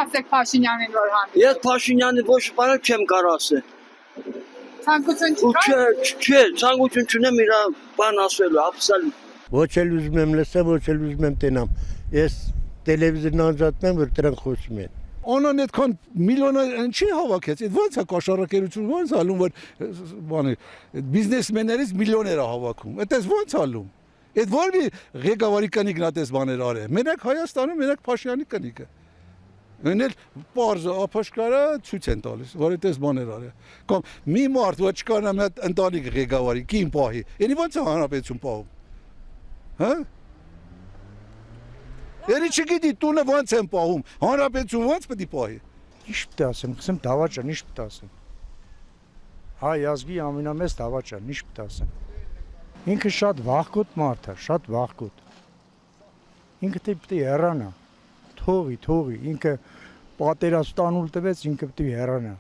ասեք Փաշինյանին, որ հանդիպ։ Ես Փաշինյանի ոչ բան չեմ կարող ասել։ Ցանկություն Ու չկա։ չէ, ցանկություն չունեմ իր բան ասելու, ապսալի։ Ոչ էլ ուզում եմ լսեմ, ոչ էլ ուզում եմ տենամ։ Ես տելևիզորն անջատում եմ, որ դրանք խոսում են։ Անան այդքան միլիոնը չի հավաքեց, այդ ո՞նց է կաշառակերություն, ո՞նց ալում, որ բանը բիզնեսմեններից միլիոներ է հավաքում։ Այդպես ո՞նց ալում։ Այդ ո՞ր մի ղեկավարի կնիկն է այդպես բաներ արել։ Մենակ Հայաստանում, մենակ Փաշինյանի կնիկը։ Ընել պարզը ապաշկարը ցույց են տալիս, որ այդպես բաներ արել։ Կամ մի մարդ որ չկանա մի հատ ընտանիք ղեկավարի, կին պահի։ Էնի ո՞նց է հանրապետություն պահում։ Հա։ Երի չգիտի տունը ո՞նց են պահում, հանրապետություն ո՞նց պետք է պահի։ Ինչ պետք է ասեմ, ասեմ դավաճան, ինչ պետք է ասեմ։ Հայ ազգի ամենամեծ դավաճան, ինչ պետք է ասեմ։ Ինքը շատ վախկոտ մարդ է, շատ վախկոտ։ Ինքը պետք է հեռանա։ Թողի, ինքը պատերազմ տանուլ տվեց, ինքը պետք է հեռանա։